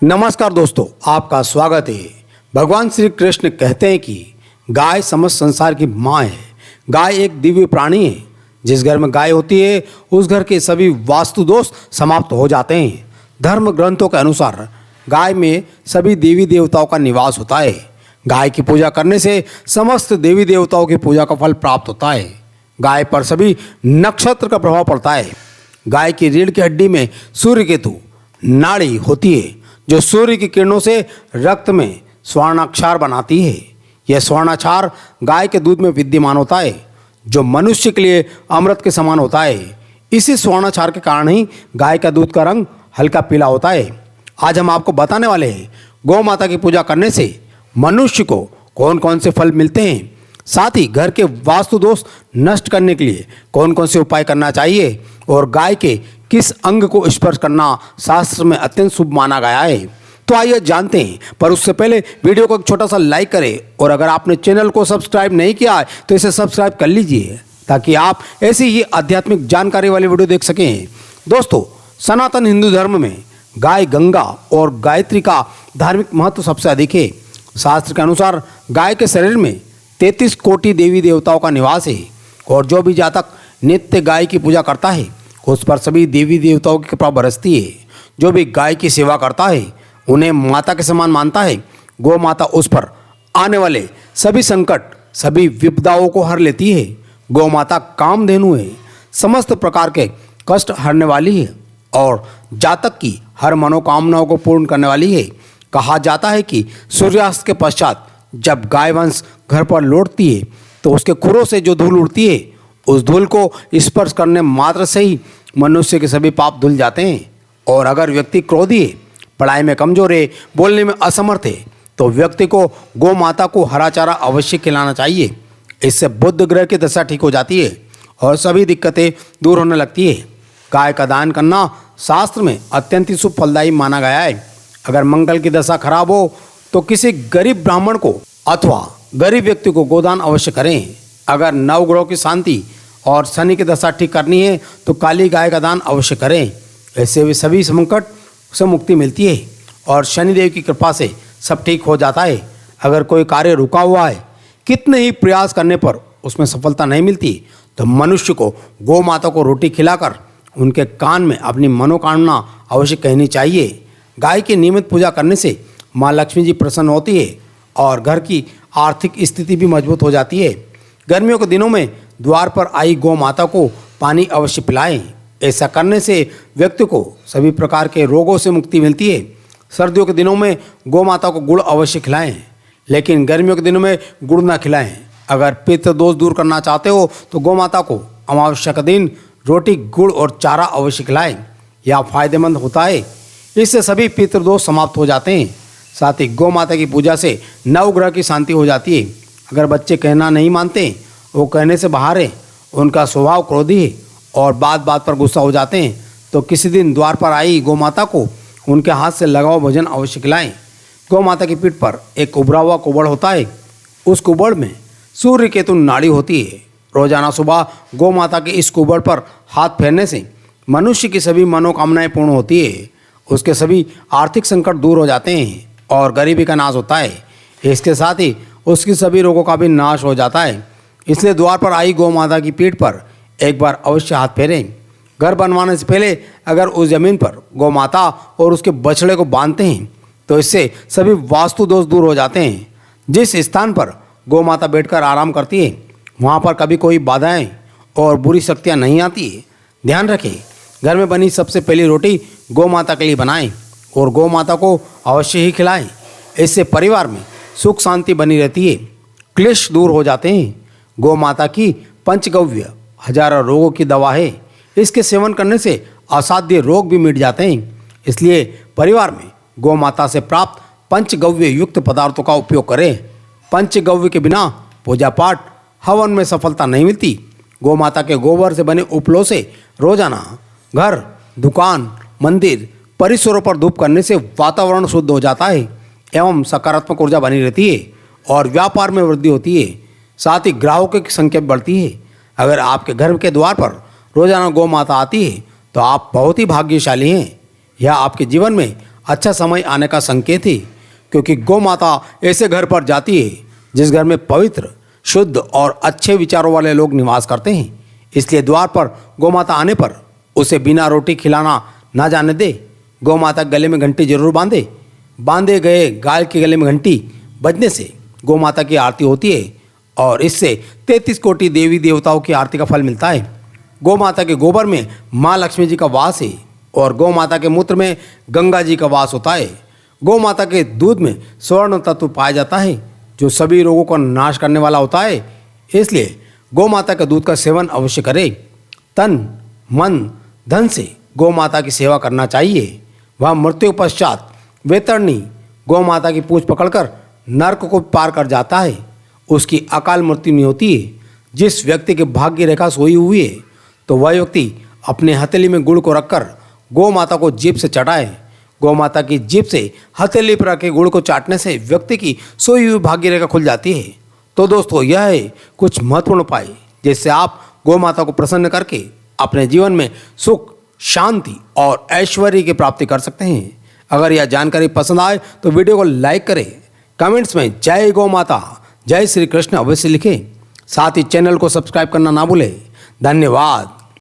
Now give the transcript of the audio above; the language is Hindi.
नमस्कार दोस्तों, आपका स्वागत है। भगवान श्री कृष्ण कहते हैं कि गाय समस्त संसार की माँ है। गाय एक दिव्य प्राणी है। जिस घर में गाय होती है उस घर के सभी वास्तु दोष समाप्त हो जाते हैं। धर्म ग्रंथों के अनुसार गाय में सभी देवी देवताओं का निवास होता है। गाय की पूजा करने से समस्त देवी देवताओं की पूजा का फल प्राप्त होता है। गाय पर सभी नक्षत्र का प्रभाव पड़ता है। गाय की रीढ़ की हड्डी में सूर्य केतु नाड़ी होती है जो सूर्य की किरणों से रक्त में स्वर्णाक्षर बनाती है। यह स्वर्णाक्षर गाय के दूध में विद्यमान होता है जो मनुष्य के लिए अमृत के समान होता है। इसी स्वर्णाक्षर के कारण ही गाय का दूध का रंग हल्का पीला होता है। आज हम आपको बताने वाले हैं गौ माता की पूजा करने से मनुष्य को कौन कौन से फल मिलते हैं, साथ ही घर के वास्तु दोष नष्ट करने के लिए कौन कौन से उपाय करना चाहिए और गाय के किस अंग को स्पर्श करना शास्त्र में अत्यंत शुभ माना गया है। तो आइए जानते हैं, पर उससे पहले वीडियो को एक छोटा सा लाइक करें और अगर आपने चैनल को सब्सक्राइब नहीं किया है तो इसे सब्सक्राइब कर लीजिए ताकि आप ऐसी ही आध्यात्मिक जानकारी वाली वीडियो देख सकें। दोस्तों, सनातन हिंदू धर्म में गाय गंगा और गायत्री का धार्मिक महत्व सबसे अधिक है। शास्त्र के अनुसार गाय के शरीर में 33 कोटि देवी देवताओं का निवास है और जो भी जातक नित्य गाय की पूजा करता है उस पर सभी देवी देवताओं की कृपा बरसती है। जो भी गाय की सेवा करता है उन्हें माता के समान मानता है। गौ माता उस पर आने वाले सभी संकट, सभी विपदाओं को हर लेती है। गौ माता कामधेनु है, समस्त प्रकार के कष्ट हरने वाली है और जातक की हर मनोकामनाओं को पूर्ण करने वाली है। कहा जाता है कि सूर्यास्त के पश्चात जब गाय वंश घर पर लौटती है तो उसके खुरों से जो धूल उड़ती है उस धूल को स्पर्श करने मात्र से ही मनुष्य के सभी पाप धुल जाते हैं। और अगर व्यक्ति क्रोधी है, पढ़ाई में कमजोर है, बोलने में असमर्थ है तो व्यक्ति को गौ माता को हरा चारा अवश्य खिलाना चाहिए। इससे बुध ग्रह की दशा ठीक हो जाती है और सभी दिक्कतें दूर होने लगती है। गाय का दान करना शास्त्र में अत्यंत शुभ फलदायी माना गया है। अगर मंगल की दशा खराब हो तो किसी गरीब ब्राह्मण को अथवा गरीब व्यक्ति को गोदान अवश्य करें। अगर नवग्रहों की शांति और शनि की दशा ठीक करनी है तो काली गाय का दान अवश्य करें। ऐसे भी सभी संकट से मुक्ति मिलती है और शनिदेव की कृपा से सब ठीक हो जाता है। अगर कोई कार्य रुका हुआ है, कितने ही प्रयास करने पर उसमें सफलता नहीं मिलती तो मनुष्य को गौ माता को रोटी खिलाकर उनके कान में अपनी मनोकामना अवश्य कहनी चाहिए। गाय की नियमित पूजा करने से माँ लक्ष्मी जी प्रसन्न होती है और घर की आर्थिक स्थिति भी मजबूत हो जाती है। गर्मियों के दिनों में द्वार पर आई गौ माता को पानी अवश्य पिलाएं। ऐसा करने से व्यक्ति को सभी प्रकार के रोगों से मुक्ति मिलती है। सर्दियों के दिनों में गौ माता को गुड़ अवश्य खिलाएं, लेकिन गर्मियों के दिनों में गुड़ ना खिलाएं। अगर पितृ दोष दूर करना चाहते हो तो गौ माता को अमावस्या के दिन रोटी, गुड़ और चारा अवश्य खिलाएं। यह फायदेमंद होता है। इससे सभी पितृ दोष समाप्त हो जाते हैं। साथ ही गौ माता की पूजा से नवग्रह की शांति हो जाती है। अगर बच्चे कहना नहीं मानते, वो कहने से बाहर है, उनका स्वभाव क्रोधी है और बात बात पर गुस्सा हो जाते हैं तो किसी दिन द्वार पर आई गौ माता को उनके हाथ से लगा हुआ भोजन अवश्य खिलाएं। गौ माता की पीठ पर एक उभरा हुआ कुबड़ होता है। उस कुबड़ में सूर्य केतु नाड़ी होती है। रोजाना सुबह गौ माता के इस कुबड़ पर हाथ फेरने से मनुष्य की सभी मनोकामनाएं पूर्ण होती है। उसके सभी आर्थिक संकट दूर हो जाते हैं और गरीबी का नाश होता है। इसके साथ ही उसकी सभी रोगों का भी नाश हो जाता है। इसलिए द्वार पर आई गौ माता की पीठ पर एक बार अवश्य हाथ फेरें। घर बनवाने से पहले अगर उस जमीन पर गौ माता और उसके बछड़े को बांधते हैं तो इससे सभी वास्तु दोष दूर हो जाते हैं। जिस स्थान पर गौ माता बैठकर आराम करती है वहाँ पर कभी कोई बाधाएं और बुरी शक्तियाँ नहीं आती है। ध्यान रखें, घर में बनी सबसे पहली रोटी गौ माता के लिए बनाएं और गौ माता को अवश्य ही खिलाएं। इससे परिवार में सुख शांति बनी रहती है, क्लेश दूर हो जाते हैं। गौ माता की पंचगव्य हजारों रोगों की दवा है। इसके सेवन करने से असाध्य रोग भी मिट जाते हैं। इसलिए परिवार में गौ माता से प्राप्त पंचगव्य युक्त पदार्थों का उपयोग करें। पंचगव्य के बिना पूजा पाठ, हवन में सफलता नहीं मिलती। गौ माता के गोबर से बने उपलों से रोजाना घर, दुकान, मंदिर, परिसरों पर धूप करने से वातावरण शुद्ध हो जाता है एवं सकारात्मक ऊर्जा बनी रहती है और व्यापार में वृद्धि होती है। साथ ही ग्राहकों की संख्या बढ़ती है। अगर आपके घर के द्वार पर रोजाना गौ माता आती है तो आप बहुत ही भाग्यशाली हैं। यह आपके जीवन में अच्छा समय आने का संकेत है, क्योंकि गौ माता ऐसे घर पर जाती है जिस घर में पवित्र, शुद्ध और अच्छे विचारों वाले लोग निवास करते हैं। इसलिए द्वार पर गौ माता आने पर उसे बिना रोटी खिलाना ना जाने दे। गौ माता के गले में घंटी जरूर बांधे। बांधे गए गाय के गले में घंटी बजने से गौ माता की आरती होती है और इससे 33 कोटि देवी देवताओं की आरती का फल मिलता है। गौ माता के गोबर में माँ लक्ष्मी जी का वास है और गौ माता के मूत्र में गंगा जी का वास होता है। गौ माता के दूध में स्वर्ण तत्व पाया जाता है जो सभी रोगों का नाश करने वाला होता है। इसलिए गौ माता के दूध का सेवन अवश्य करें। तन, मन, धन से गौ माता की सेवा करना चाहिए। वह मृत्यु पश्चात वेतरणी गौ माता की पूंछ पकड़कर नरक को पार कर जाता है। उसकी अकाल मृत्यु नहीं होती है। जिस व्यक्ति के भाग्य रेखा सोई हुई है तो वह व्यक्ति अपने हथेली में गुड़ को रखकर गौ माता को जीभ से चटाए। गौ माता की जीभ से हथेली पर रखे गुड़ को चाटने से व्यक्ति की सोई हुई भाग्य रेखा खुल जाती है। तो दोस्तों, यह है कुछ महत्वपूर्ण उपाय जिससे आप गौ माता को प्रसन्न करके अपने जीवन में सुख, शांति और ऐश्वर्य की प्राप्ति कर सकते हैं। अगर यह जानकारी पसंद आए तो वीडियो को लाइक करें, कमेंट्स में जय गौ माता, जय श्री कृष्ण अवश्य लिखें। साथ ही चैनल को सब्सक्राइब करना ना भूलें। धन्यवाद।